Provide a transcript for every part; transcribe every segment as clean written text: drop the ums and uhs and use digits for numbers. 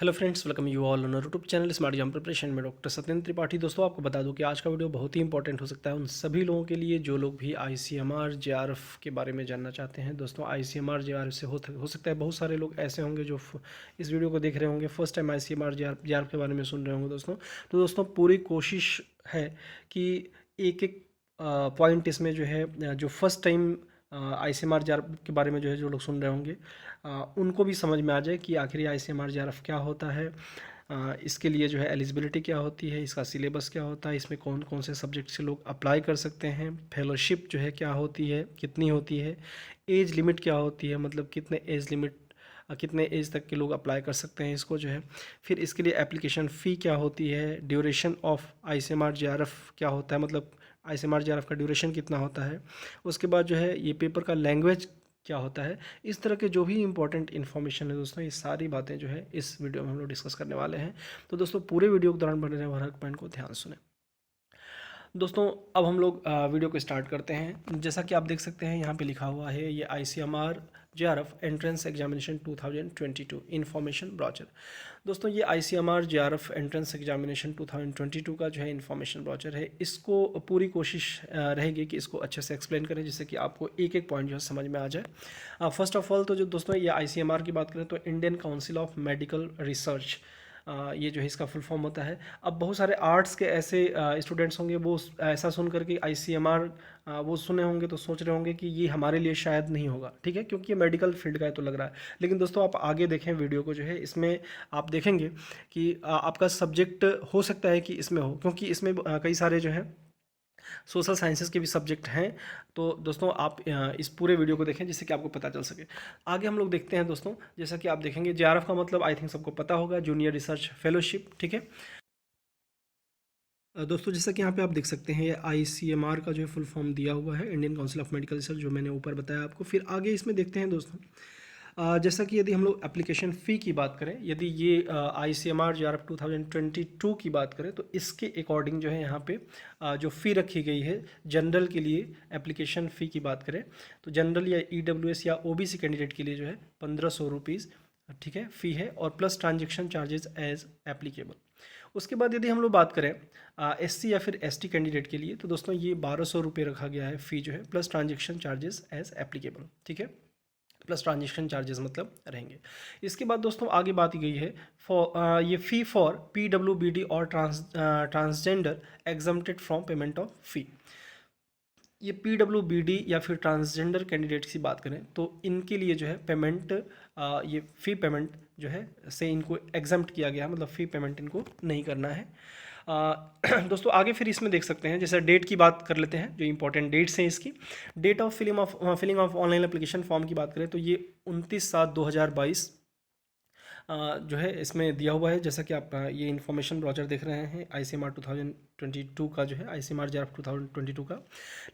Hello friends, welcome you all on YouTube channel smart exam preparation में doctor Satyendra Tripathi. दोस्तों, आपको बता दूं कि आज का वीडियो बहुत ही इंपॉर्टेंट हो सकता है उन सभी लोगों के लिए जो लोग भी आईसीएमआर जेआरएफ के बारे में जानना चाहते हैं। दोस्तों, आईसीएमआर जेआरएफ से हो सकता है बहुत सारे लोग ऐसे होंगे जो इस वीडियो को देख रहे होंगे, फर्स्ट टाइम आईसीएमआर जेआरएफ के बारे में सुन रहे होंगे। दोस्तों पूरी कोशिश है कि एक एक पॉइंट इसमें जो है, जो फर्स्ट टाइम आईसीएमआर जेआरएफ के बारे में जो है जो लोग सुन रहे होंगे उनको भी समझ में आ जाए कि आखिर आईसीएमआर जेआरएफ क्या होता है, इसके लिए जो है एलिजिबिलिटी क्या होती है, इसका सिलेबस क्या होता है, इसमें कौन कौन से सब्जेक्ट से लोग अप्लाई कर सकते हैं, फेलोशिप जो है क्या होती है, कितनी होती है, एज लिमिट क्या होती है, मतलब कितने एज तक के लोग अप्लाई कर सकते हैं इसको जो है, फिर इसके लिए एप्लीकेशन फ़ी क्या होती है, ड्यूरेशन ऑफ आईसीएमआर जेआरएफ क्या होता है, मतलब आईसीएमआर जेआरएफ का ड्यूरेशन कितना होता है, उसके बाद जो है ये पेपर का लैंग्वेज क्या होता है। इस तरह के जो भी इंपॉर्टेंट इन्फॉर्मेशन है दोस्तों, ये सारी बातें जो है इस वीडियो में हम लोग डिस्कस करने वाले हैं। तो दोस्तों पूरे वीडियो के दौरान बने रहे, हर एक पॉइंट को ध्यान सुने। दोस्तों अब हम लोग वीडियो को स्टार्ट करते हैं। जैसा कि आप देख सकते हैं यहाँ पे लिखा हुआ है, ये ICMR JRF entrance examination 2022 information brochure. दोस्तों ये आईसीएमआर जेआरएफ एंट्रेंस एग्जामिनेशन 2022 का जो है इन्फॉर्मेशन ब्रॉचर है। इसको पूरी कोशिश रहेगी कि इसको अच्छे से एक्सप्लेन करें जिससे कि आपको एक एक पॉइंट जो है समझ में आ जाए। फर्स्ट ऑफ ऑल तो जो दोस्तों ये आईसीएमआर की बात करें तो Indian council of medical research, ये जो है इसका फुल फॉर्म होता है। अब बहुत सारे आर्ट्स के ऐसे स्टूडेंट्स होंगे, वो ऐसा सुन करके आईसीएमआर वो सुने होंगे तो सोच रहे होंगे कि ये हमारे लिए शायद नहीं होगा, ठीक है, क्योंकि ये मेडिकल फील्ड का है तो लग रहा है। लेकिन दोस्तों आप आगे देखें वीडियो को जो है, इसमें आप देखेंगे कि आपका सब्जेक्ट हो सकता है कि इसमें हो, क्योंकि इसमें कई सारे जो है सोशल साइंसेज के भी सब्जेक्ट हैं। तो दोस्तों आप इस पूरे वीडियो को देखें जिससे कि आपको पता चल सके। आगे हम लोग देखते हैं दोस्तों, जैसा कि आप देखेंगे जेआरएफ का मतलब आई थिंक सबको पता होगा, जूनियर रिसर्च फेलोशिप, ठीक है। दोस्तों जैसा कि यहाँ पे आप देख सकते हैं, ये आईसीएमआर का जो है फुल फॉर्म दिया हुआ है, Indian council of medical research, जो मैंने ऊपर बताया आपको। फिर आगे इसमें देखते हैं दोस्तों, जैसा कि यदि हम लोग एप्लीकेशन फ़ी की बात करें, यदि ये आईसीएमआर जेआरएफ 2022 की बात करें तो इसके अकॉर्डिंग जो है यहाँ पे जो फ़ी रखी गई है जनरल के लिए, एप्लीकेशन फ़ी की बात करें तो जनरल या ईडब्ल्यूएस या ओबीसी कैंडिडेट के लिए जो है 1500 रुपीज़, ठीक है, फ़ी है, और plus transaction charges as applicable. उसके बाद यदि हम लोग बात करें एससी या फिर एसटी कैंडिडेट के लिए तो दोस्तों ये 1200 रुपये रखा गया है फ़ी जो है, plus transaction charges as applicable, ठीक है, प्लस ट्रांजेक्शन चार्जेस मतलब रहेंगे। इसके बाद दोस्तों आगे बात गई है फॉर ये फ़ी फॉर पीडब्ल्यूबीडी और transgender exempted from payment of fee. ये पीडब्ल्यूबीडी या फिर ट्रांसजेंडर कैंडिडेट्स की बात करें तो इनके लिए जो है पेमेंट, ये फ़ी पेमेंट जो है से इनको एग्जम्प्ट किया गया, मतलब फ़ी पेमेंट इनको नहीं करना है। दोस्तों आगे फिर इसमें देख सकते हैं, जैसे डेट की बात कर लेते हैं, जो इंपॉर्टेंट डेट्स हैं इसकी। Date of filling of online application form की बात करें तो ये 29/7/2022 जो है इसमें दिया हुआ है। जैसा कि आप ये इन्फॉर्मेशन ब्राउचर देख रहे हैं आईसीएमआर 2022 का जो है, आईसीएमआर जेआरएफ 2022 का।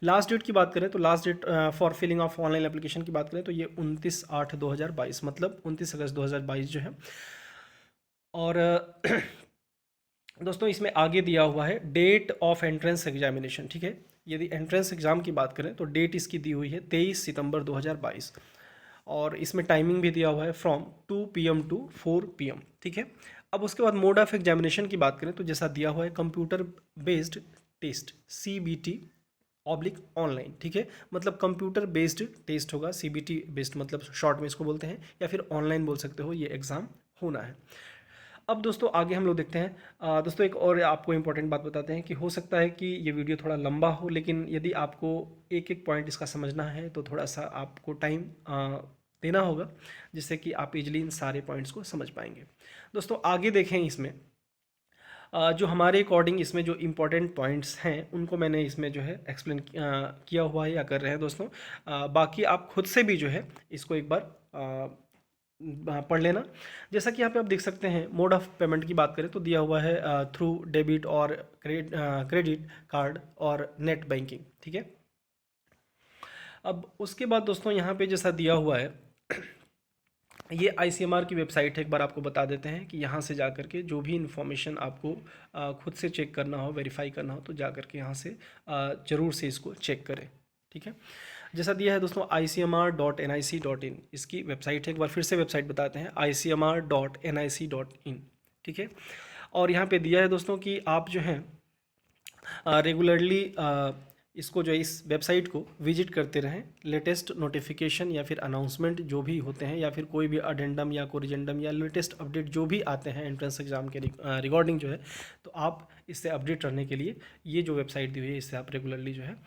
लास्ट डेट की बात करें तो last date for filling of online application की बात करें तो ये 29/8/2022, मतलब 29 अगस्त 2022 जो है। और दोस्तों इसमें आगे दिया हुआ है डेट ऑफ एंट्रेंस एग्जामिनेशन, ठीक है। यदि एंट्रेंस एग्ज़ाम की बात करें तो डेट इसकी दी हुई है 23 सितंबर 2022, और इसमें टाइमिंग भी दिया हुआ है फ्रॉम 2 PM टू 4 PM, ठीक है। अब उसके बाद मोड ऑफ एग्जामिनेशन की बात करें तो जैसा दिया हुआ है computer based test, CBT oblique online, ठीक है, मतलब कंप्यूटर बेस्ड टेस्ट होगा, CBT बेस्ड मतलब शॉर्ट में इसको बोलते हैं, या फिर ऑनलाइन बोल सकते हो, ये एग्ज़ाम होना है। अब दोस्तों आगे हम लोग देखते हैं। दोस्तों एक और आपको इम्पोर्टेंट बात बताते हैं कि हो सकता है कि ये वीडियो थोड़ा लंबा हो, लेकिन यदि आपको एक एक पॉइंट इसका समझना है तो थोड़ा सा आपको टाइम देना होगा, जिससे कि आप इजीली इन सारे पॉइंट्स को समझ पाएंगे। दोस्तों आगे देखें, इसमें जो हमारे अकॉर्डिंग इसमें जो इम्पोर्टेंट पॉइंट्स हैं उनको मैंने इसमें जो है एक्सप्लेन किया हुआ है या कर रहे हैं दोस्तों। बाकी आप खुद से भी जो है इसको एक बार पढ़ लेना। जैसा कि यहाँ पे आप देख सकते हैं, मोड ऑफ पेमेंट की बात करें तो दिया हुआ है थ्रू डेबिट और क्रेडिट कार्ड और नेट बैंकिंग, ठीक है। अब उसके बाद दोस्तों यहाँ पे जैसा दिया हुआ है, ये आईसीएमआर की वेबसाइट है, एक बार आपको बता देते हैं कि यहाँ से जा कर के जो भी इन्फॉर्मेशन आपको खुद से चेक करना हो, वेरीफाई करना हो, तो जा कर के यहाँ से ज़रूर से इसको चेक करें, ठीक है। जैसा दिया है दोस्तों ICMR.nic.in, इसकी वेबसाइट है। एक बार फिर से वेबसाइट बताते हैं, ICMR.nic.in, ठीक है। और यहाँ पे दिया है दोस्तों कि आप जो है रेगुलरली इसको जो है इस वेबसाइट को विजिट करते रहें। लेटेस्ट नोटिफिकेशन या फिर अनाउंसमेंट जो भी होते हैं या फिर कोई भी अडेंडम या कोरिजेंडम या लेटेस्ट अपडेट जो भी आते हैं एंट्रेंस एग्जाम के रिगार्डिंग जो है, तो आप इससे अपडेट रहने के लिए ये जो वेबसाइट दी हुई है इससे आप रेगुलरली जो है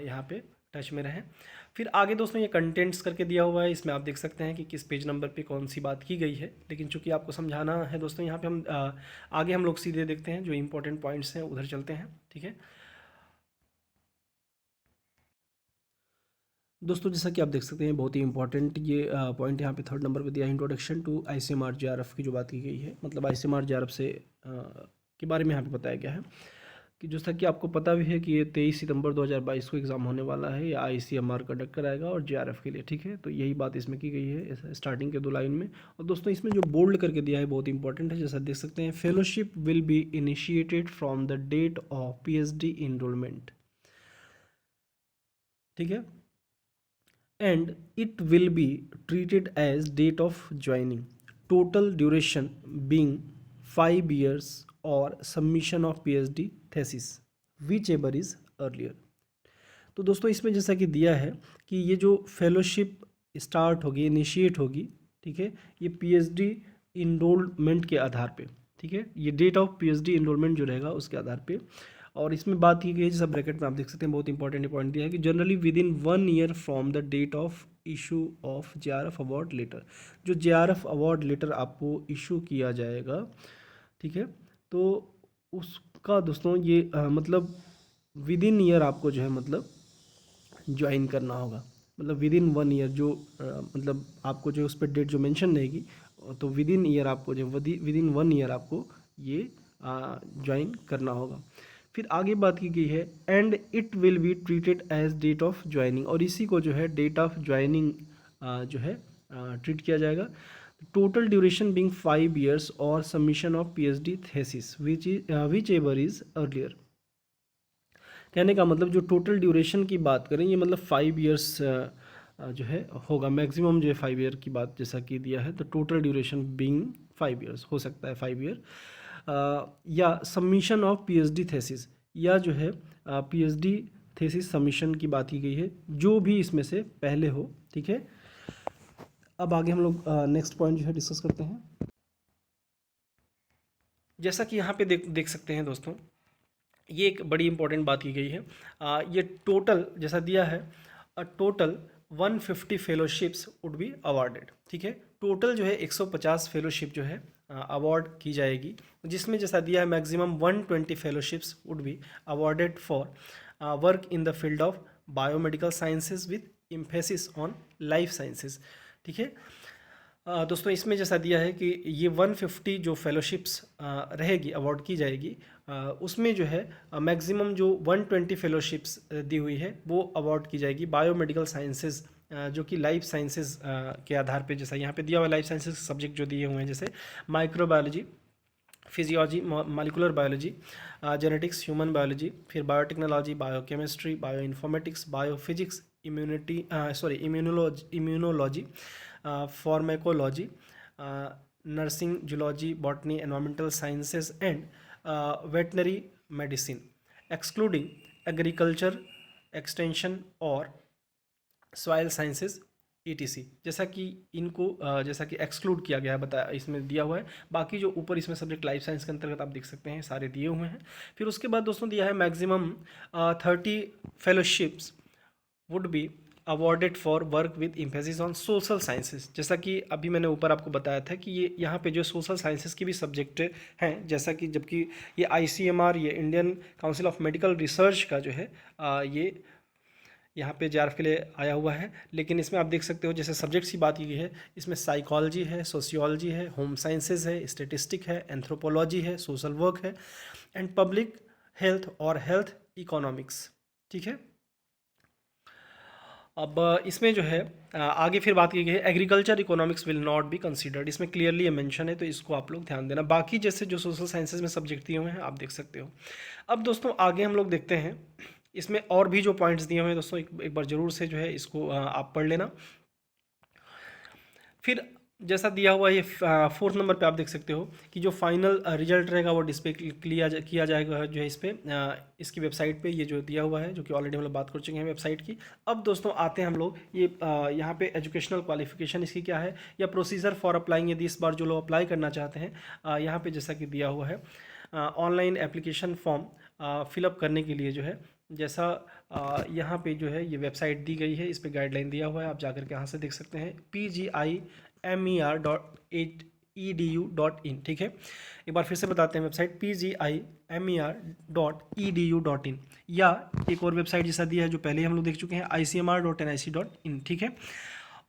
यहाँ पे टच में रहें। फिर आगे दोस्तों ये कंटेंट्स करके दिया हुआ है, इसमें आप देख सकते हैं कि किस पेज नंबर पे कौन सी बात की गई है। लेकिन चूंकि आपको समझाना है दोस्तों, यहाँ पे हम आगे हम लोग सीधे देखते हैं जो इंपॉर्टेंट पॉइंट्स हैं उधर चलते हैं, ठीक है दोस्तों। जैसा कि आप देख सकते हैं बहुत ही इंपॉर्टेंट ये पॉइंट यहाँ पे थर्ड नंबर पे दिया है, इंट्रोडक्शन टू ICMR JRF की जो बात की गई है, मतलब ICMR JRF से के बारे में यहाँ पे बताया गया है कि जैसा कि आपको पता भी है कि ये 23 सितंबर 2022 को एग्ज़ाम होने वाला है, या ICMR कंडक्ट कराएगा और JRF के लिए, ठीक है। तो यही बात इसमें की गई है स्टार्टिंग के 2 लाइन में। और दोस्तों इसमें जो बोल्ड करके दिया है बहुत इंपॉर्टेंट है, जैसा देख सकते हैं, fellowship will be initiated from the date of PhD enrolment, ठीक है, and it will be treated as date of joining, total duration being 5 years or submission of PhD thesis whichever is earlier। तो दोस्तों इसमें जैसा कि दिया है कि ये जो फेलोशिप स्टार्ट होगी, इनिशिएट होगी, ठीक है, ये PhD इनरोलमेंट के आधार पे, ठीक है, ये डेट ऑफ PhD इनरोलमेंट जो रहेगा उसके आधार पे। और इसमें बात की गई है, जैसा ब्रैकेट में आप देख सकते हैं बहुत इंपॉर्टेंट पॉइंट दिया है कि generally within 1 year from the date of issue of JRF award letter, जो JRF अवार्ड लेटर आपको इशू किया जाएगा, ठीक है, तो उसका दोस्तों ये मतलब विद इन ईयर आपको जो है मतलब ज्वाइन करना होगा। मतलब विद इन 1 ईयर जो मतलब आपको जो उस पर डेट जो मेंशन रहेगी, तो विद इन ईयर आपको जो विद इन 1 ईयर आपको ये ज्वाइन करना होगा। फिर आगे बात की गई है and it will be treated as date of joining, और इसी को जो है डेट ऑफ ज्वाइनिंग जो है ट्रीट किया जाएगा। टोटल ड्यूरेशन बिंग 5 years और submission of PhD thesis which ever is earlier. कहने का मतलब जो टोटल ड्यूरेशन की बात करें ये मतलब 5 years जो है होगा, मैक्सिमम जो है 5 ईयर की बात जैसा कि दिया है, तो टोटल ड्यूरेशन बिंग 5 years हो सकता है 5 ईयर, या सबमिशन ऑफ PhD थेसिस, या जो है PhD थेसिस सबमिशन की बात की गई है, जो भी इसमें से पहले हो, ठीक है। अब आगे हम लोग नेक्स्ट पॉइंट जो है डिस्कस करते हैं। जैसा कि यहाँ पे देख सकते हैं दोस्तों, ये एक बड़ी इंपॉर्टेंट बात की गई है। ये टोटल जैसा दिया है, total 150 fellowships would be awarded, ठीक है। टोटल जो है 150 फेलोशिप जो है अवार्ड की जाएगी, जिसमें जैसा दिया है maximum 120 fellowships would be awarded for work in the field of biomedical sciences with emphasis on life sciences, ठीक है। दोस्तों इसमें जैसा दिया है कि ये 150 जो फेलोशिप्स रहेगी अवार्ड की जाएगी, उसमें जो है मैक्सिमम जो 120 फेलोशिप्स दी हुई है वो अवार्ड की जाएगी बायोमेडिकल साइंसेज, जो कि लाइफ साइंसेज के आधार पे, जैसा यहाँ पे दिया हुआ लाइफ साइंसेज सब्जेक्ट जो दिए हुए हैं, जैसे microbiology, physiology, molecular biology, genetics, human biology, फिर biotechnology, biochemistry, bio informatics, biophysics, immunology, pharmacology, nursing, zoology, botany, environmental sciences and veterinary medicine, excluding agriculture, extension और सॉइल साइंसेज ETC। जैसा कि इनको जैसा कि एक्सक्लूड किया गया है, बताया इसमें दिया हुआ है। बाकी जो ऊपर इसमें सब्जेक्ट लाइफ साइंस के अंतर्गत आप देख सकते हैं सारे दिए हुए हैं। फिर उसके बाद दोस्तों दिया है maximum 30 fellowships would be awarded for work with emphasis on social sciences. जैसा कि अभी मैंने ऊपर आपको बताया था कि ये यहाँ पे जो सोशल साइंसेज की भी सब्जेक्ट हैं, जैसा कि जबकि ये ICMR, ये Indian council of medical research का जो है ये यहाँ पे JRF के लिए आया हुआ है। लेकिन इसमें आप देख सकते हो जैसे सब्जेक्ट्स की बात की गई है, इसमें साइकोलॉजी है, सोशियोलॉजी है, होम साइंसेज है, स्टेटिस्टिक है, एंथ्रोपोलॉजी है, सोशल वर्क है एंड पब्लिक हेल्थ और हेल्थ इकोनॉमिक्स, ठीक है। अब इसमें जो है आगे फिर बात की गई है agriculture economics will not be considered, इसमें क्लियरली ये मेंशन है, तो इसको आप लोग ध्यान देना। बाकी जैसे जो सोशल साइंसेज में सब्जेक्ट दिए हुए हैं आप देख सकते हो। अब दोस्तों आगे हम लोग देखते हैं इसमें और भी जो पॉइंट्स दिए हुए हैं दोस्तों, एक बार ज़रूर से जो है इसको आप पढ़ लेना। फिर जैसा दिया हुआ ये 4th नंबर पे आप देख सकते हो कि जो फाइनल रिजल्ट रहेगा वो डिस्प्ले किया जाएगा जो है इस पर इसकी वेबसाइट पे, ये जो दिया हुआ है, जो कि ऑलरेडी हम लोग बात कर चुके हैं वेबसाइट की। अब दोस्तों आते हैं हम लोग ये यहाँ पे एजुकेशनल क्वालिफिकेशन इसकी क्या है, या प्रोसीजर फॉर अप्लाइंग, यदि इस बार जो लोग अप्लाई करना चाहते हैं यहाँ पे जैसा कि दिया हुआ है ऑनलाइन एप्लीकेशन फॉर्म फिलअप करने के लिए जो है, जैसा यहाँ पे जो है ये वेबसाइट दी गई है, इस पर गाइडलाइन दिया हुआ है, आप जाकर के यहाँ से देख सकते हैं pgimer.edu.in। ठीक है, एक बार फिर से बताते हैं वेबसाइट pgimer.edu.in, या एक और वेबसाइट जैसा दिया है जो पहले हम लोग देख चुके हैं icmr.nic.in। ठीक है,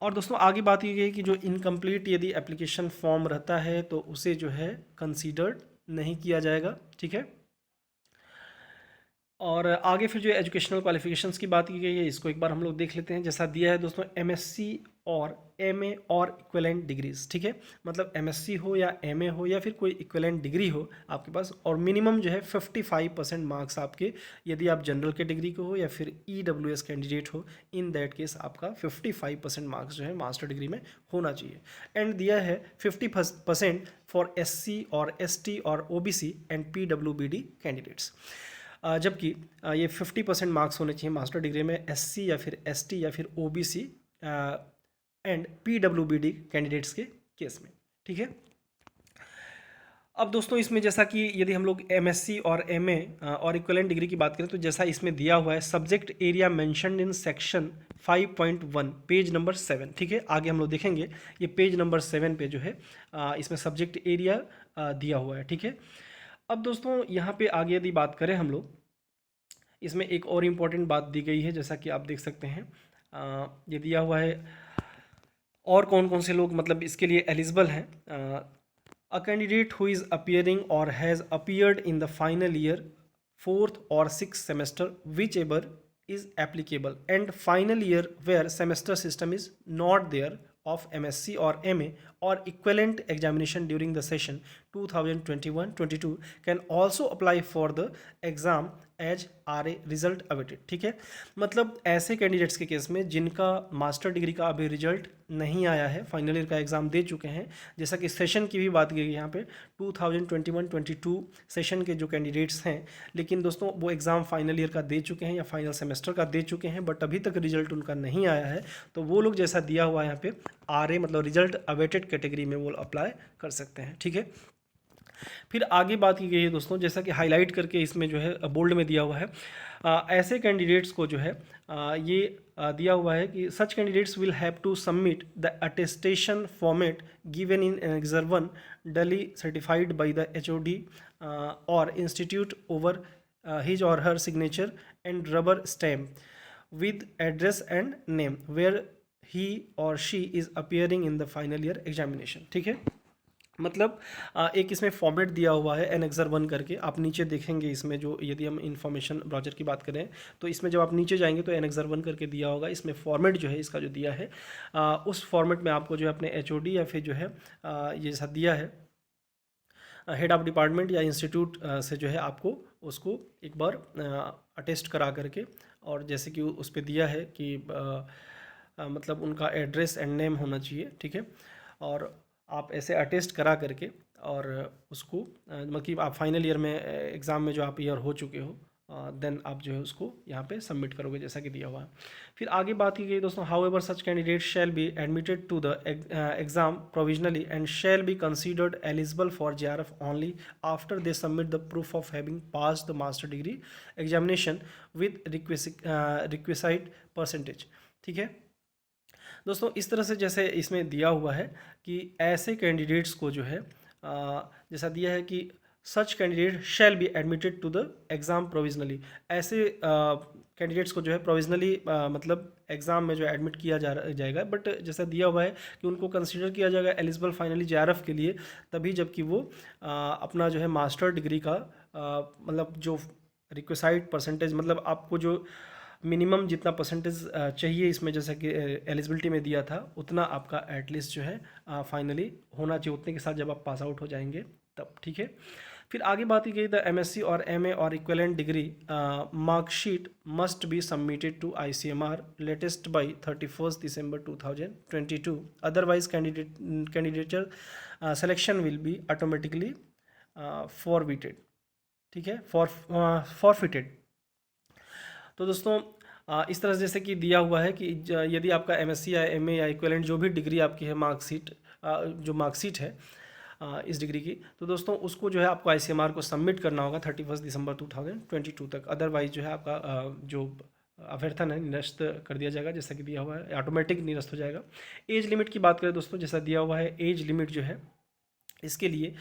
और दोस्तों आगे बात की गई कि जो इनकम्प्लीट यदि एप्लीकेशन फॉर्म रहता है तो उसे जो है कंसीडर्ड नहीं किया जाएगा। ठीक है, और आगे फिर जो एजुकेशनल क्वालिफिकेशंस की बात की गई है, इसको एक बार हम लोग देख लेते हैं। जैसा दिया है दोस्तों एमएससी और एमए और इक्विवेलेंट डिग्रीज। ठीक है, मतलब एमएससी हो या एमए हो या फिर कोई इक्विवेलेंट डिग्री हो आपके पास, और मिनिमम जो है 55% मार्क्स आपके, यदि आप जनरल कैटेगरी को हो या फिर ईडब्ल्यूएस कैंडिडेट हो, इन दैट केस आपका 55% मार्क्स जो है मास्टर डिग्री में होना चाहिए। एंड दिया है 50% फॉर एससी और एसटी और ओबीसी एंड पीडब्ल्यूबीडी कैंडिडेट्स, जबकि ये 50% मार्क्स होने चाहिए मास्टर डिग्री में एससी या फिर एसटी या फिर ओबीसी एंड पीडब्ल्यूबीडी कैंडिडेट्स के केस में। ठीक है, अब दोस्तों इसमें जैसा कि यदि हम लोग एमएससी और एमए और इक्विवेलेंट डिग्री की बात करें तो जैसा इसमें दिया हुआ है subject area mentioned in section 5.1 page number 7। ठीक है, आगे हम लोग देखेंगे ये पेज नंबर 7 पे जो है इसमें सब्जेक्ट एरिया दिया हुआ है। ठीक है, अब दोस्तों यहाँ पे आगे यदि बात करें हम लोग, इसमें एक और इम्पॉर्टेंट बात दी गई है, जैसा कि आप देख सकते हैं ये दिया हुआ है और कौन कौन से लोग मतलब इसके लिए एलिजिबल हैं। A candidate who is appearing और has appeared in the final year 4th or 6th semester whichever is applicable and final year where semester system is not there of MSc or MA or equivalent examination during the session 2021-22 can also apply for the exam as RA result awaited. ठीक है, मतलब ऐसे candidates के case में जिनका master degree का अभी result नहीं आया है, फाइनल ईयर का एग्ज़ाम दे चुके हैं, जैसा कि सेशन की भी बात की गई यहाँ पे 2021-22 सेशन के जो कैंडिडेट्स हैं, लेकिन दोस्तों वो एग्ज़ाम फाइनल ईयर का दे चुके हैं या फाइनल सेमेस्टर का दे चुके हैं बट अभी तक रिजल्ट उनका नहीं आया है, तो वो लोग जैसा दिया हुआ है यहाँ पे RA मतलब रिजल्ट अवेटेड कैटेगरी में वो अप्लाई कर सकते हैं। ठीक है, फिर आगे बात की गई है दोस्तों, जैसा कि हाईलाइट करके इसमें जो है बोल्ड में दिया हुआ है ऐसे कैंडिडेट्स को जो है ये दिया हुआ है कि such candidates will have to submit the attestation format given in annexure 1 duly certified by the HOD और इंस्टीट्यूट ओवर हिज और her signature and rubber stamp with address and name where he और she is appearing in the final year examination. ठीक है, मतलब एक इसमें format दिया हुआ है एनेक्सर 1 करके, आप नीचे देखेंगे इसमें जो, यदि हम इन्फॉर्मेशन ब्राउज़र की बात करें तो इसमें जब आप नीचे जाएंगे तो एनेक्सर 1 करके दिया होगा, इसमें फॉर्मेट जो है इसका जो दिया है उस फॉर्मेट में आपको जो है अपने HOD या फिर जो है ये जैसा दिया है हेड ऑफ डिपार्टमेंट या इंस्टीट्यूट से जो है आपको उसको एक बार अटेस्ट करा करके, और जैसे कि उस पर दिया है कि मतलब उनका एड्रेस एंड नेम होना चाहिए। ठीक है, और आप ऐसे अटेस्ट करा करके और उसको मतलब आप फाइनल ईयर में एग्ज़ाम में जो आप ईयर हो चुके हो देन आप जो है उसको यहाँ पे सबमिट करोगे जैसा कि दिया हुआ है। फिर आगे बात की गई दोस्तों, however such candidate shall be admitted to the exam provisionally and shall be considered eligible for JRF only after they submit the proof of having pass the master degree examination with requisite percentage. ठीक है दोस्तों, इस तरह से जैसे इसमें दिया हुआ है कि ऐसे कैंडिडेट्स को जो है जैसा दिया है कि such candidate shall be admitted to the exam provisionally, ऐसे कैंडिडेट्स को जो है प्रोविजनली मतलब एग्ज़ाम में जो एडमिट किया जाएगा, बट जैसा दिया हुआ है कि उनको कंसीडर किया जाएगा एलिजिबल फाइनली JRF के लिए तभी जबकि वो अपना जो है मास्टर डिग्री का मतलब जो रिक्वेसाइड परसेंटेज, मतलब आपको जो मिनिमम जितना परसेंटेज चाहिए इसमें जैसा कि एलिजिबिलिटी में दिया था उतना आपका एटलीस्ट जो है फाइनली होना चाहिए, उतने के साथ जब आप पास आउट हो जाएंगे तब। ठीक है, फिर आगे बात की गई द एमएससी और एमए और equivalent degree marksheet must be submitted to ICMR latest by 31 December 2022, otherwise candidature selection will be automatically forfeited. ठीक है, फॉरफिटेड। तो दोस्तों इस तरह से जैसे कि दिया हुआ है कि यदि आपका एमएससी या एमए या इक्विवेलेंट जो भी डिग्री आपकी है, मार्कशीट जो मार्कशीट है इस डिग्री की, तो दोस्तों उसको जो है आपको आईसीएमआर को सबमिट करना होगा 31 दिसंबर 2022 तक, अदरवाइज जो है आपका जो अभ्यर्थन है निरस्त कर दिया जाएगा, जैसा कि दिया हुआ है, ऑटोमेटिक निरस्त हो जाएगा। एज लिमिट की बात करें दोस्तों, जैसा दिया हुआ है एज लिमिट जो है इसके लिए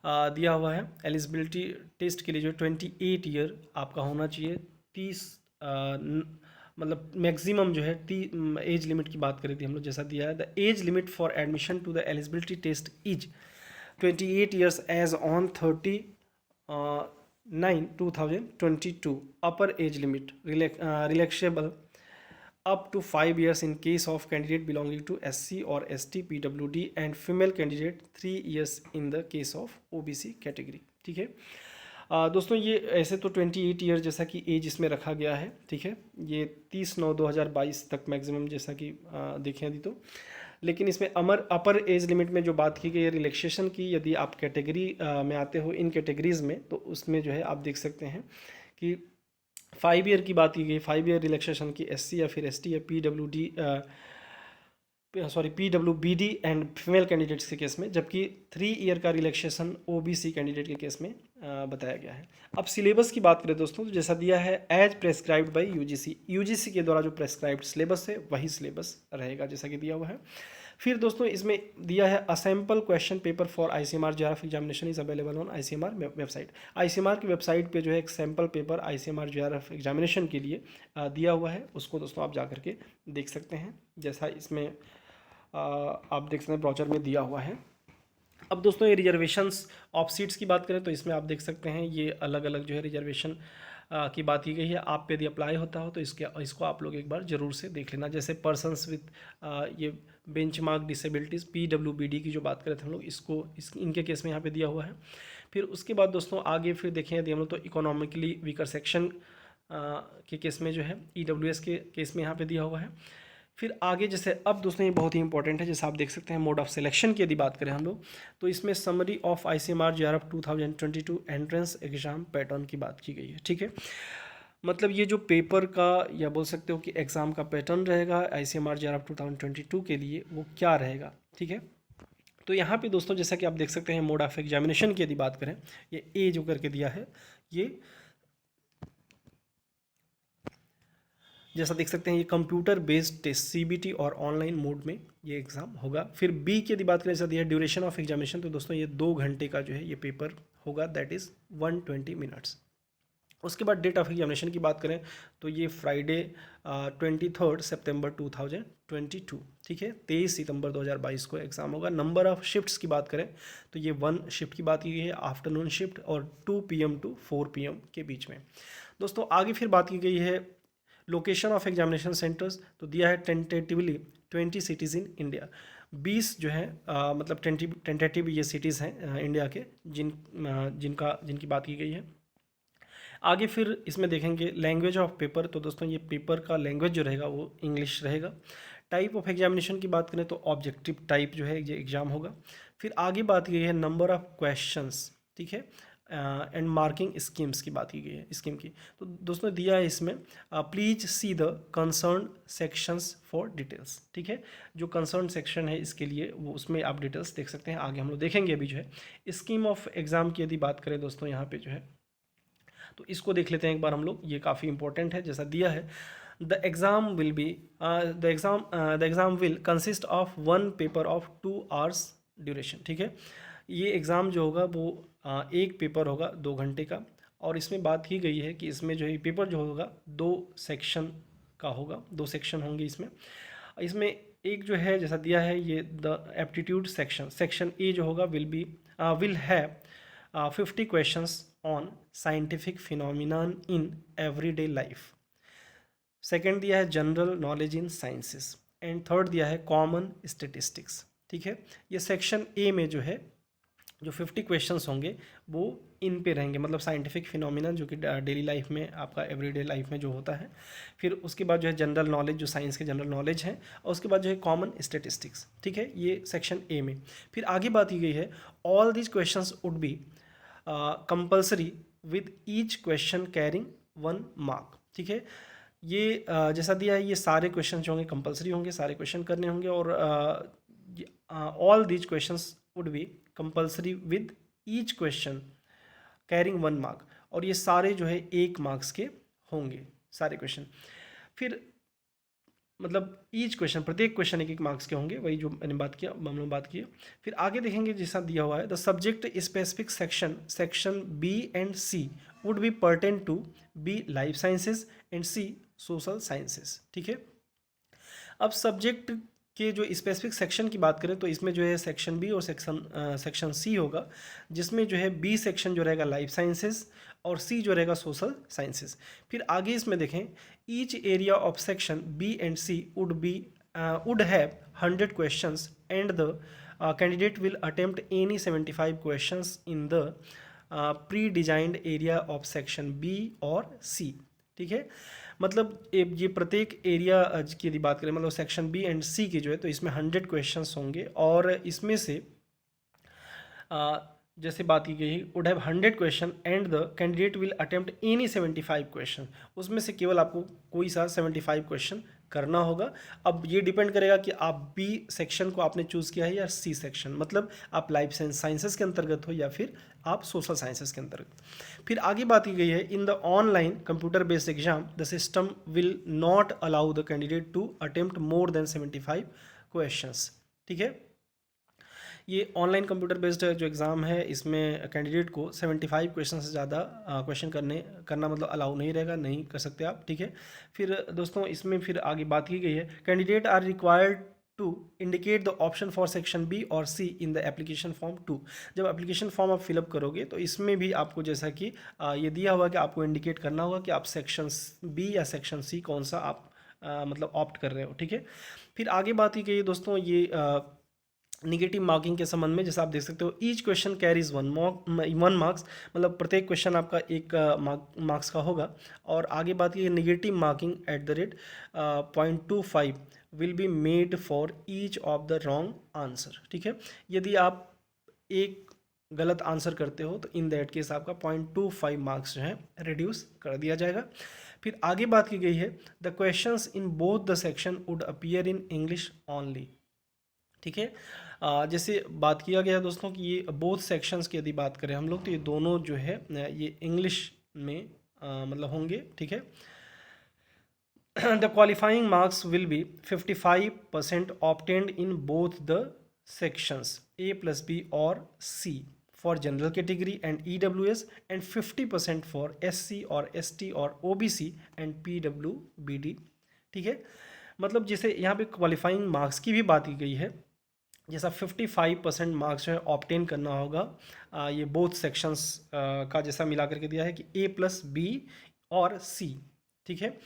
दिया हुआ है एलिजिबिलिटी टेस्ट के लिए जो 28 ईयर आपका होना चाहिए। 30 मतलब मैक्सिमम जो है एज लिमिट की बात करी थी हम लोग, जैसा दिया है the age limit for admission to the eligibility test is 28 years as on 30/9/2022. Upper age limit relaxable up to 5 years in case of candidate belonging to SC or ST PWD and female candidate 3 years in the case of OBC category। ठीक है दोस्तों, ये ऐसे तो 28 year जैसा कि as इसमें रखा गया है। ठीक है, ये 30/9/2022 तक मैक्सिमम जैसा कि देखें यदि तो, लेकिन इसमें अपर एज लिमिट में जो बात की गई है रिलैक्सेशन की, यदि आप कैटेगरी में आते हो इन कैटेगरीज में, तो उसमें जो है आप देख सकते हैं कि 5 ईयर की बात की गई, 5 ईयर रिलैक्सेशन की एससी या फिर एसटी या पीडब्ल्यूबीडी एंड फीमेल कैंडिडेट्स के केस में, जबकि 3 ईयर का रिलैक्सेशन ओबीसी कैंडिडेट के केस में बताया गया है। अब सिलेबस की बात करें दोस्तों, तो जैसा दिया है एज प्रेस्क्राइब्ड बाय यूजीसी के द्वारा जो प्रेस्क्राइब्ड सिलेबस है वही सिलेबस रहेगा जैसा कि दिया हुआ है। फिर दोस्तों इसमें दिया है a sample question paper for ICMR JRF examination is available on ICMR website. ICMR की वेबसाइट पे जो है एक sample paper ICMR JRF examination के लिए दिया हुआ है, उसको दोस्तों आप जा करके देख सकते हैं, जैसा इसमें आप देख सकते हैं ब्राउचर में दिया हुआ है। अब दोस्तों ये रिजर्वेशंस ऑफ सीट्स की बात करें तो इसमें आप देख सकते हैं ये अलग अलग जो है रिजर्वेशन की बात की गई है। आप पे यदि अप्लाई होता हो तो इसको आप लोग एक बार ज़रूर से देख लेना। जैसे पर्सनस विथ ये बेंचमार्क डिसेबिलिटीज़ पीडब्ल्यूबीडी की जो बात करें थे हम लोग, इनके केस में यहाँ पे दिया हुआ है। फिर उसके बाद दोस्तों आगे फिर देखें यदि हम लोग तो इकोनॉमिकली वीकर सेक्शन के केस में जो है ईडब्ल्यूएस के केस में यहाँ पे दिया हुआ है। फिर आगे जैसे अब दोस्तों ये बहुत ही इंपॉर्टेंट है, जैसे आप देख सकते हैं मोड ऑफ सिलेक्शन की यदि बात करें हम लोग, तो इसमें summary of ICMR JRF 2022 entrance exam pattern की बात की गई है। ठीक है, मतलब ये जो पेपर का या बोल सकते हो कि एग्ज़ाम का पैटर्न रहेगा आईसीएमआर जेआरएफ 2022 के लिए वो क्या रहेगा। ठीक है, तो यहाँ पे दोस्तों जैसा कि आप देख सकते हैं मोड ऑफ एग्जामिनेशन की यदि बात करें, ये ए जो करके दिया है, ये जैसा देख सकते हैं ये कंप्यूटर बेस्ड टेस्ट सीबीटी और ऑनलाइन मोड में ये एग्ज़ाम होगा। फिर बी की यदि बात करें, जैसा दिया ड्यूरेशन ऑफ एग्जामिनेशन, तो दोस्तों ये 2 घंटे का जो है ये पेपर होगा, दैट इज़ 120 मिनट्स। उसके बाद डेट ऑफ एग्जामिनेशन की बात करें तो ये फ्राइडे 23 सितंबर 2022। ठीक है, 23 सितंबर 2022 को एग्ज़ाम होगा। नंबर ऑफ शिफ्ट्स की बात करें तो ये 1 शिफ्ट की बात की गई है, आफ्टरनून शिफ्ट, और 2 PM टू 4 PM के बीच में। दोस्तों आगे फिर बात की गई है लोकेशन ऑफ एग्जामिनेशन सेंटर्स, तो दिया है टेंटेटिवली 20 सिटीज़ इन इंडिया। 20 जो है मतलब टेंटेटिव ये सिटीज़ हैं इंडिया के जिनकी बात की गई है। आगे फिर इसमें देखेंगे लैंग्वेज ऑफ पेपर, तो दोस्तों ये पेपर का लैंग्वेज जो रहेगा वो इंग्लिश रहेगा। टाइप ऑफ एग्जामिनेशन की बात करें तो ऑब्जेक्टिव टाइप जो है ये एग्ज़ाम होगा। फिर आगे बात की गई है नंबर ऑफ क्वेश्चंस, ठीक है, एंड मार्किंग स्कीम्स की बात की गई है स्कीम की। तो दोस्तों दिया है इसमें please see the concern sections for details. ठीक है, जो कंसर्न सेक्शन है इसके लिए वो उसमें आप डिटेल्स देख सकते हैं। आगे हम लोग देखेंगे अभी जो है स्कीम ऑफ एग्ज़ाम की यदि बात करें दोस्तों यहाँ पे जो है तो इसको देख लेते हैं एक बार हम लोग, ये काफ़ी इंपॉर्टेंट है। जैसा दिया है the exam will consist of 1 paper of 2 hours duration. ठीक है, ये एग्ज़ाम जो होगा वो एक पेपर होगा 2 घंटे का, और इसमें बात की गई है कि इसमें जो है पेपर जो होगा 2 सेक्शन का होगा, 2 सेक्शन होंगे इसमें एक जो है जैसा दिया है ये द एप्टीट्यूड सेक्शन ए जो होगा will have 50 questions on scientific phenomenon in everyday life. Second दिया है general knowledge in sciences, and third दिया है कॉमन स्टेटिस्टिक्स। ठीक है, ये सेक्शन ए में जो है जो 50 क्वेश्चंस होंगे वो इन पे रहेंगे, मतलब साइंटिफिक फिनोमिना जो कि डेली लाइफ में आपका एवरीडे लाइफ में जो होता है। फिर उसके बाद जो है जनरल नॉलेज, जो साइंस के जनरल नॉलेज है, और उसके बाद जो है कॉमन स्टेटिस्टिक्स। ठीक है, ये सेक्शन ए में। फिर आगे बात की गई है all these questions would be compulsory with each question carrying 1 mark. ठीक है, ये जैसा दिया है, ये सारे क्वेश्चन जो होंगे कंपल्सरी होंगे, सारे क्वेश्चन करने होंगे, और all these questions would be compulsory with each question carrying 1 mark, और ये सारे जो है 1 मार्क्स के होंगे सारे क्वेश्चन। फिर मतलब ईच क्वेश्चन, प्रत्येक क्वेश्चन 1 मार्क्स के होंगे, वही जो मैंने बात किया, हम लोग बात किए। फिर आगे देखेंगे जैसा दिया हुआ है, the subject specific section B and C would be pertain to B life sciences and C social sciences. ठीक है, अब सब्जेक्ट के जो स्पेसिफिक सेक्शन की बात करें तो इसमें जो है सेक्शन बी और सेक्शन सी होगा, जिसमें जो है बी सेक्शन जो रहेगा लाइफ साइंसेज और सी जो रहेगा सोशल साइंसेज। फिर आगे इसमें देखें, each area of section B and C would have 100 questions and the candidate will attempt any 75 questions in the pre designed area of section B और सी। ठीक है, मतलब ये प्रत्येक एरिया की यदि बात करें, मतलब सेक्शन बी एंड सी की जो है, तो इसमें 100 क्वेश्चंस होंगे, और इसमें से जैसे बात की गई would have 100 question and the candidate will attempt any 75 question, उसमें से केवल आपको कोई सा 75 क्वेश्चन करना होगा। अब ये डिपेंड करेगा कि आप बी सेक्शन को आपने चूज़ किया है या सी सेक्शन, मतलब आप लाइफ साइंसेस के अंतर्गत हो या फिर आप सोशल साइंसेस के अंतर्गत। फिर आगे बात की गई है, in the online computer based exam the system will not allow the candidate to attempt more than 75 questions. ठीक है, ये ऑनलाइन कंप्यूटर बेस्ड जो एग्ज़ाम है, इसमें कैंडिडेट को 75 क्वेश्चन से ज़्यादा क्वेश्चन करना मतलब अलाउ नहीं रहेगा, नहीं कर सकते आप। ठीक है, फिर दोस्तों इसमें फिर आगे बात की गई है, candidate are required to indicate the option for section B और C in the application form 2। जब एप्लीकेशन फॉर्म आप फिलअप करोगे तो इसमें भी आपको जैसा कि ये दिया हुआ कि आपको इंडिकेट करना होगा कि आप सेक्शन बी या सेक्शन सी कौन सा आप मतलब ऑप्ट कर रहे हो। ठीक है, फिर आगे बात की गई है दोस्तों, ये निगेटिव मार्किंग के संबंध में, जैसा आप देख सकते हो, ईच क्वेश्चन कैरीज 1 मार्क्स, मतलब प्रत्येक क्वेश्चन आपका 1 मार्क्स का होगा। और आगे बात की negative marking at the rate 0.25 will be made for each of the wrong answer. ठीक है, यदि आप एक गलत आंसर करते हो तो इन दैट केस आपका 0.25 मार्क्स जो है रिड्यूस कर दिया जाएगा। फिर आगे बात की गई है, the questions in both the section would appear in English only. ठीक है, जैसे बात किया गया दोस्तों कि ये बोथ सेक्शंस की यदि बात करें हम लोग, तो ये दोनों जो है ये इंग्लिश में मतलब होंगे। ठीक है, the qualifying marks will be 55% obtained in both the sections A plus B और C for general category and EWS, and 50% for SC और ST और OBC एंड PWBD। ठीक है, मतलब जैसे यहाँ पे क्वालिफाइंग मार्क्स की भी बात की गई है, जैसा 55% मार्क्स जो है ऑब्टेन करना होगा ये बोथ सेक्शंस का, जैसा मिला करके दिया है कि A प्लस बी और C। ठीक है,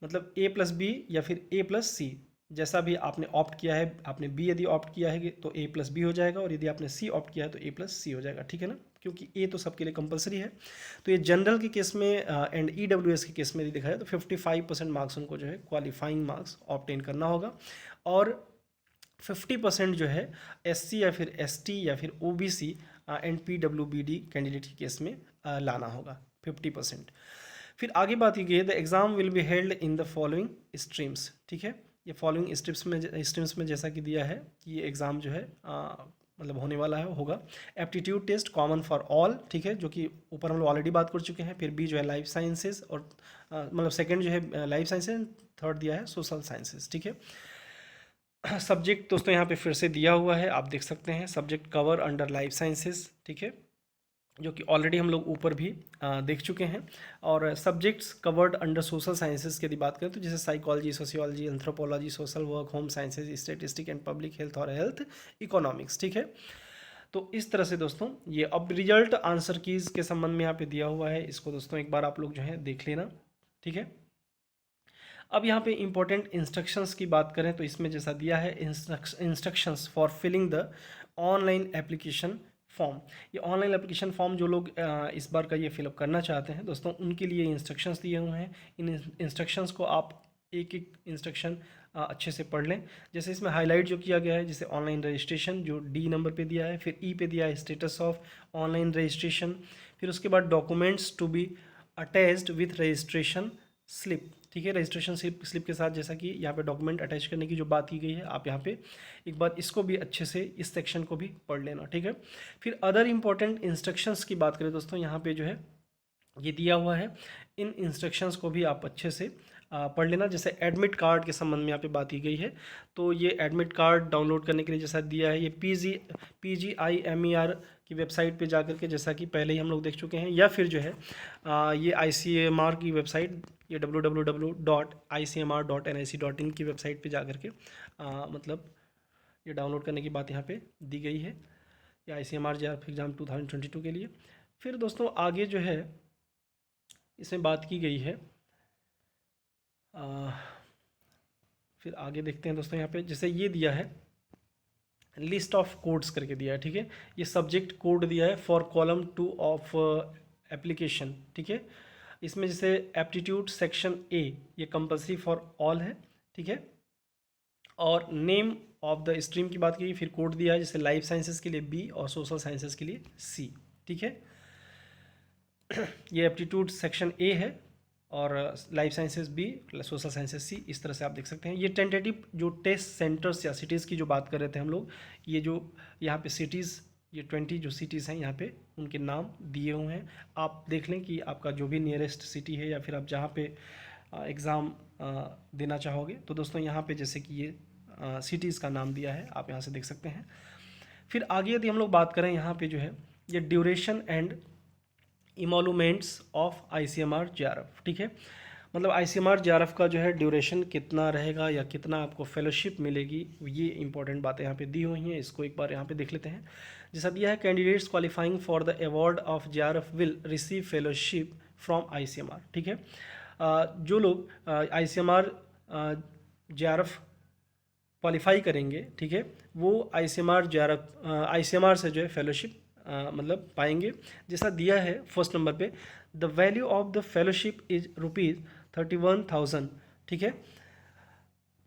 मतलब A प्लस बी या फिर A प्लस सी, जैसा भी आपने ऑप्ट किया है, आपने B यदि ऑप्ट किया है तो A प्लस बी हो जाएगा, और यदि आपने C ऑप्ट किया है तो A प्लस सी हो जाएगा। ठीक है ना, क्योंकि A तो सबके लिए कंपलसरी है। तो ये जनरल के केस में एंड EWS के केस में यदि देखा जाए तो 55% मार्क्स उनको जो है क्वालिफाइंग मार्क्स ऑब्टेन करना होगा, और 50% जो है SC या फिर ST या फिर OBC एंड PWBD कैंडिडेट के केस में लाना होगा 50%। फिर आगे बात की गई है, the exam will be held in the following streams. ठीक है, ये फॉलोइंग स्ट्रीम्स में जैसा कि दिया है कि ये एग्ज़ाम जो है मतलब होने वाला है, होगा aptitude test common for all. ठीक है, जो कि ऊपर हम लोग ऑलरेडी बात कर चुके हैं। फिर बी जो है लाइफ साइंसेज, और मतलब सेकंड जो है लाइफ साइंसेज, थर्ड दिया है सोशल साइंसेज। ठीक है, सब्जेक्ट दोस्तों यहाँ पे फिर से दिया हुआ है, आप देख सकते हैं, subject cover under life sciences. ठीक है, जो कि ऑलरेडी हम लोग ऊपर भी देख चुके हैं। और subjects covered under social sciences की यदि बात करें तो जैसे psychology, sociology, anthropology, social work, home sciences, statistic and public health और हेल्थ इकोनॉमिक्स। ठीक है, तो इस तरह से दोस्तों ये अब रिजल्ट आंसर कीज़ के संबंध में यहाँ पे दिया हुआ है, इसको दोस्तों एक बार आप लोग जो है देख लेना। ठीक है, अब यहाँ पे इंपॉर्टेंट इंस्ट्रक्शंस की बात करें तो इसमें जैसा दिया है, instructions for filling the online application form, ये ऑनलाइन एप्लीकेशन फॉर्म जो लोग इस बार का ये फिलअप करना चाहते हैं दोस्तों, उनके लिए इंस्ट्रक्शंस दिए हुए हैं। इन इंस्ट्रक्शंस को आप एक एक इंस्ट्रक्शन अच्छे से पढ़ लें। जैसे इसमें हाईलाइट जो किया गया है, जैसे ऑनलाइन रजिस्ट्रेशन जो डी नंबर पे दिया है, फिर ई पे दिया है स्टेटस ऑफ ऑनलाइन रजिस्ट्रेशन, फिर उसके बाद documents to be attached with registration slip. ठीक है, रजिस्ट्रेशन स्लिप के साथ जैसा कि यहाँ पे डॉक्यूमेंट अटैच करने की जो बात की गई है, आप यहाँ पे एक बार इसको भी अच्छे से इस सेक्शन को भी पढ़ लेना। ठीक है, फिर अदर इम्पॉर्टेंट इंस्ट्रक्शंस की बात करें दोस्तों, यहाँ पे जो है ये दिया हुआ है, इन इंस्ट्रक्शंस को भी आप अच्छे से पढ़ लेना। जैसे एडमिट कार्ड के संबंध में यहाँ पे बात की गई है, तो ये एडमिट कार्ड डाउनलोड करने के लिए जैसा दिया है, ये PGIMER की वेबसाइट पे जाकर के, जैसा कि पहले ही हम लोग देख चुके हैं, या फिर जो है ये ICMR की वेबसाइट, ये www.icmr.nic.in की वेबसाइट पे जाकर के मतलब ये डाउनलोड करने की बात यहाँ पे दी गई है, ये ICMR JRF एग्ज़ाम 2022 के लिए। फिर दोस्तों आगे जो है इसमें बात की गई है, फिर आगे देखते हैं दोस्तों, यहाँ पे जैसे ये दिया है लिस्ट ऑफ कोड्स करके दिया है। ठीक है, ये सब्जेक्ट कोड दिया है फॉर कॉलम 2 ऑफ एप्लीकेशन। ठीक है, इसमें जैसे एप्टीट्यूड सेक्शन A ये कंपलसरी फॉर ऑल है। ठीक है, और नेम ऑफ द स्ट्रीम की बात की, फिर कोड दिया है जैसे लाइफ साइंसेस के लिए B और सोशल साइंसेस के लिए C। ठीक है, ये एप्टीट्यूड सेक्शन A है और life sciences B, social sciences C, इस तरह से आप देख सकते हैं। ये टेंटेटिव जो टेस्ट सेंटर्स या सिटीज़ की जो बात कर रहे थे हम लोग, ये जो यहाँ पे सिटीज़, ये 20 जो सिटीज़ हैं यहाँ पे उनके नाम दिए हुए हैं। आप देख लें कि आपका जो भी नियरेस्ट सिटी है या फिर आप जहाँ पे एग्ज़ाम देना चाहोगे, तो दोस्तों यहाँ पे जैसे कि ये सिटीज़ का नाम दिया है, आप यहाँ से देख सकते हैं। फिर आगे यदि हम लोग बात करें, यहाँ पे जो है ये duration and emoluments of ICMR JRF। ठीक है, मतलब ICMR JRF का जो है ड्यूरेशन कितना रहेगा या कितना आपको फेलोशिप मिलेगी, ये इंपॉर्टेंट बातें यहाँ पे दी हुई हैं। इसको एक बार यहाँ पे देख लेते हैं। जैसा दिया है, candidates qualifying for the award of JRF will receive fellowship from ICMR। ठीक है, जो लोग ICMR JRF क्वालिफाई करेंगे, ठीक है, वो ICMR से जो है फेलोशिप मतलब पाएंगे। जैसा दिया है फर्स्ट नंबर पे, the value of the fellowship is ₹31,000। ठीक है,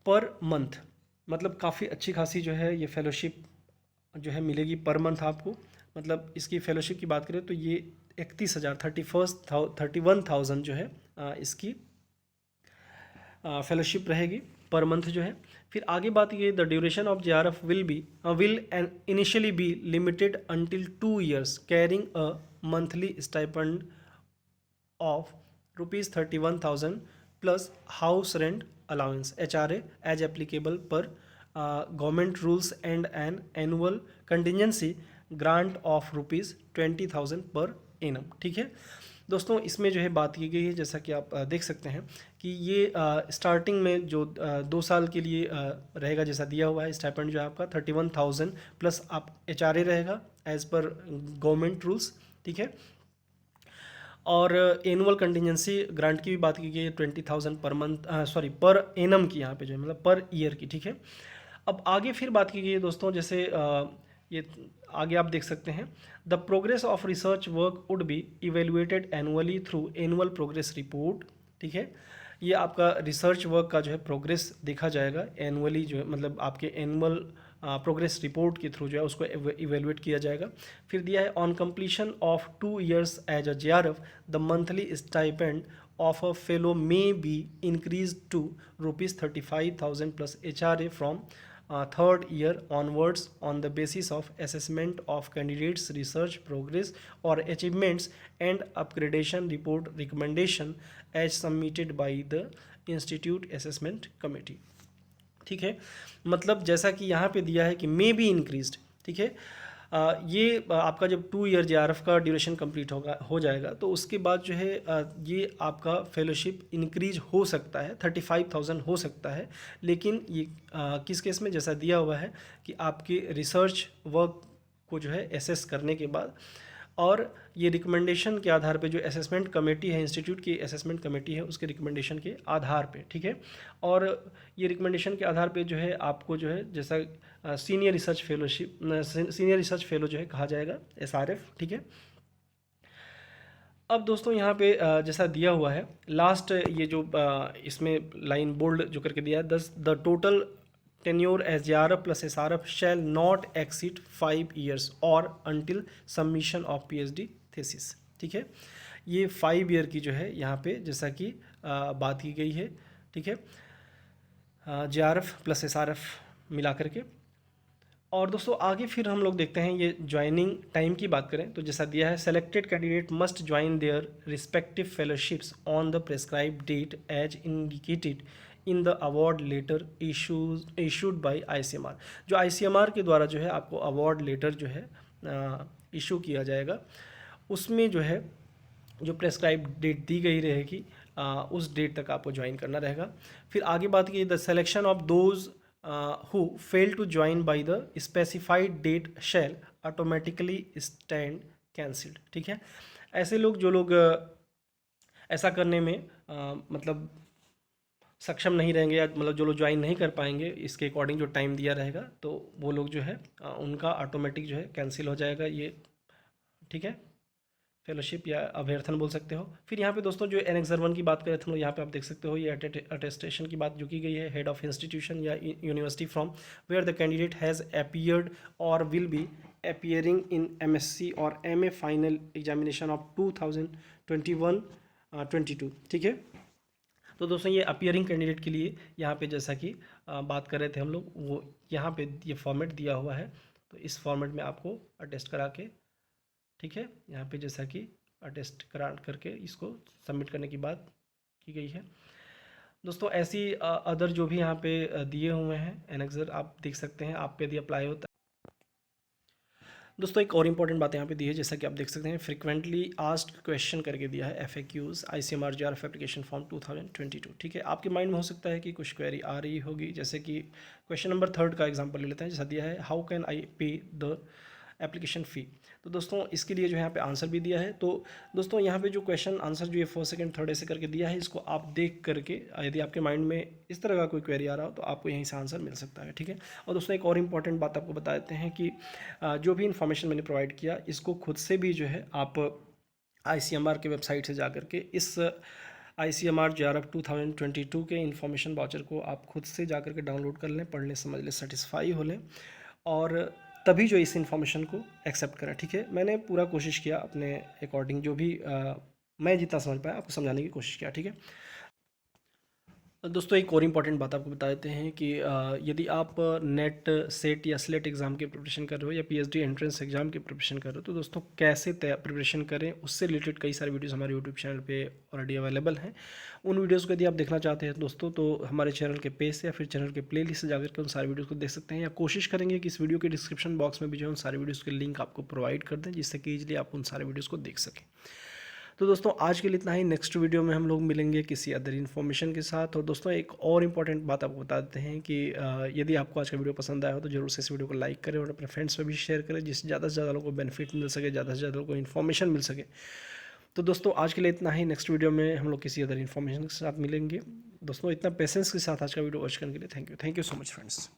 पर मंथ, मतलब काफ़ी अच्छी खासी जो है ये फेलोशिप जो है मिलेगी पर मंथ आपको। मतलब इसकी फेलोशिप की बात करें तो ये 31,000 31,000 जो है इसकी फेलोशिप रहेगी पर मंथ जो है। फिर आगे बात की the duration of JRF will initially be limited until 2 years carrying a monthly stipend of ₹31,000 plus house rent allowance HRA as applicable per government rules and an annual contingency grant of ₹20,000 per annum. ठीक है दोस्तों, इसमें जो है बात की गई है, जैसा कि आप देख सकते हैं कि ये स्टार्टिंग में जो 2 साल के लिए रहेगा, जैसा दिया हुआ है स्टाइपेंड जो है आपका 31,000 प्लस आप HRA रहेगा एज पर गवर्नमेंट रूल्स। ठीक है, और एनुअल कंटिजेंसी ग्रांट की भी बात की गई है 20,000 per month, sorry per annum की यहाँ पे जो है मतलब पर ईयर की। ठीक है, अब आगे फिर बात की गई है दोस्तों, जैसे ये आगे आप देख सकते हैं, the progress of research work would be evaluated annually through annual progress report. ठीक है, ये आपका रिसर्च वर्क का जो है प्रोग्रेस देखा जाएगा एनुअली, जो है मतलब आपके एनुअल प्रोग्रेस रिपोर्ट के थ्रू जो है उसको इवेल्युएट किया जाएगा। फिर दिया है on completion of 2 years as a JRF the monthly stipend of a fellow may be increase to ₹35,000 plus HRA from third year onwards on the basis of assessment of candidates research progress or achievements and upgradation report recommendation as submitted by the institute assessment committee। ठीक है, मतलब जैसा कि यहाँ पे दिया है कि मे बी इंक्रीज्ड। ठीक है, ये आपका जब 2 year JRF का ड्यूरेशन कंप्लीट हो जाएगा तो उसके बाद जो है ये आपका फेलोशिप इंक्रीज हो सकता है, 35,000 हो सकता है। लेकिन ये किस केस में, जैसा दिया हुआ है कि आपके रिसर्च वर्क को जो है एसेस करने के बाद और ये रिकमेंडेशन के आधार पे जो असेसमेंट कमेटी है, इंस्टीट्यूट की असेसमेंट कमेटी है, उसके रिकमेंडेशन के आधार पे, ठीक है। और ये रिकमेंडेशन के आधार पे जो है आपको जो है जैसा senior research fellowship, senior research fellow जो है कहा जाएगा, SRF, ठीक है। अब दोस्तों यहाँ पे जैसा दिया हुआ है लास्ट, ये जो इसमें लाइन बोल्ड जो करके दिया है, the total tenure as JRF plus SRF shall not exceed 5 years और until submission of PhD thesis, ठीक है। ये 5 year की जो है यहाँ पे जैसा कि बात की गई है, ठीक है, JRF प्लस SRF मिला करके। और दोस्तों आगे फिर हम लोग देखते हैं ये ज्वाइनिंग टाइम की बात करें तो जैसा दिया है, selected candidate must join their respective fellowships on the prescribe date as indicated in the award letter issued by ICMR। जो ICMR के द्वारा जो है आपको अवार्ड लेटर जो है इशू किया जाएगा, उसमें जो है जो प्रेस्क्राइब डेट दी गई रहेगी उस डेट तक आपको ज्वाइन करना रहेगा। फिर आगे बात की, the selection of those who fail to join by the specified date shall automatically stand cancelled, ठीक है। ऐसे लोग जो लोग ऐसा करने में मतलब सक्षम नहीं रहेंगे या मतलब जो लोग ज्वाइन नहीं कर पाएंगे इसके अकॉर्डिंग जो टाइम दिया रहेगा, तो वो लोग जो है उनका ऑटोमेटिक जो है कैंसिल हो जाएगा ये, ठीक है, फेलोशिप या अभ्यर्थन बोल सकते हो। फिर यहाँ पे दोस्तों जो एनेक्सर 1 की बात करें तो यहाँ पे आप देख सकते हो ये अटेस्टेशन की बात जो की गई है, हेड ऑफ इंस्टीट्यूशन या university from where the candidate has appeared और will be appearing in MSc और MA फाइनल एग्जामिनेशन ऑफ 2021-22, ठीक है। तो दोस्तों ये अपीयरिंग कैंडिडेट के लिए यहाँ पे जैसा कि बात कर रहे थे हम लोग, वो यहाँ पे ये फॉर्मेट दिया हुआ है, तो इस फॉर्मेट में आपको अटेस्ट करा के, ठीक है, यहाँ पे जैसा कि अटेस्ट करा करके इसको सबमिट करने की बात की गई है। दोस्तों ऐसी अदर जो भी यहाँ पे दिए हुए हैं एनेक्सर आप देख सकते हैं, आप पे यदि अप्लाई होता है। दोस्तों एक और इंपॉर्टेंट बात यहाँ पे दी है, जैसा कि आप देख सकते हैं फ्रिक्वेंटली आस्क्ड क्वेश्चन करके दिया है, FAQs ICMR JRF application form 2022, ठीक है। आपके माइंड में हो सकता है कि कुछ क्वेरी आ रही होगी, जैसे कि क्वेश्चन नंबर 3 का एग्जांपल ले लेते हैं, जैसा दिया है, हाउ कैन आई पे द एप्लीकेशन फ़ी। तो दोस्तों इसके लिए जो है यहाँ पे आंसर भी दिया है। तो दोस्तों यहाँ पे जो क्वेश्चन आंसर जो ये 1st 2nd 3rd ऐसे करके दिया है, इसको आप देख करके यदि आपके माइंड में इस तरह का कोई क्वेरी आ रहा हो तो आपको यहीं से आंसर मिल सकता है, ठीक है। और दोस्तों एक और इम्पॉर्टेंट बात आपको बता देते हैं कि जो भी इन्फॉर्मेशन मैंने प्रोवाइड किया इसको खुद से भी जो है आप ICMR के वेबसाइट से जा करके इस ICMR JRF 2022 के इन्फॉर्मेशन वाउचर को आप खुद से जा करके डाउनलोड कर लें, पढ़ लें, समझ लें, सेटिस्फाई हो लें और तभी जो इस इन्फॉर्मेशन को एक्सेप्ट करें, ठीक है। मैंने पूरा कोशिश किया अपने अकॉर्डिंग, जो भी मैं जितना समझ पाया आपको समझाने की कोशिश किया, ठीक है। दोस्तों एक और इम्पॉर्टेंट बात आपको बता देते हैं कि यदि आप नेट सेट या स्लेट एग्ज़ाम की प्रिपरेशन कर रहे हो या PhD एंट्रेंस एग्ज़ाम की प्रिपरेशन कर रहे हो, तो दोस्तों कैसे प्रिपरेशन करें उससे रिलेटेड कई सारे वीडियोस हमारे यूट्यूब चैनल पे ऑलरेडी अवेलेबल हैं। उन वीडियोस को यदि आप देखना चाहते हैं दोस्तों तो हमारे चैनल के पेज से या फिर चैनल के प्लेलिस्ट से जाकर के उन सारे वीडियोज़ को देख सकते हैं, या कोशिश करेंगे कि इस वीडियो के डिस्क्रिप्शन बॉक्स में भी जो है उन सारे वीडियोज़ के लिंक आपको प्रोवाइड कर दें, जिससे कि ईजिली आप उन सारे वीडियोज़ को देख सकें। तो दोस्तों आज के लिए इतना ही, नेक्स्ट वीडियो में हम लोग मिलेंगे किसी अदर इन्फॉर्मेशन के साथ। और दोस्तों एक और इम्पॉर्टेंट बात आपको बता देते हैं कि यदि आपको आज का वीडियो पसंद आया हो तो जरूर से इस वीडियो को लाइक करें और अपने फ्रेंड्स में भी शेयर करें, जिससे ज़्यादा से ज़्यादा लोगों को बेनिफिट मिल सके, ज़्यादा से ज़्यादा लोगों को इन्फॉर्मेशन मिल सके। तो दोस्तों आज के लिए इतना ही, नेक्स्ट वीडियो में हम लोग किसी अदर इन्फॉर्मेशन के साथ मिलेंगे। दोस्तों इतना पेशेंस के साथ आज का वीडियो वॉच करने के लिए thank you so much friends.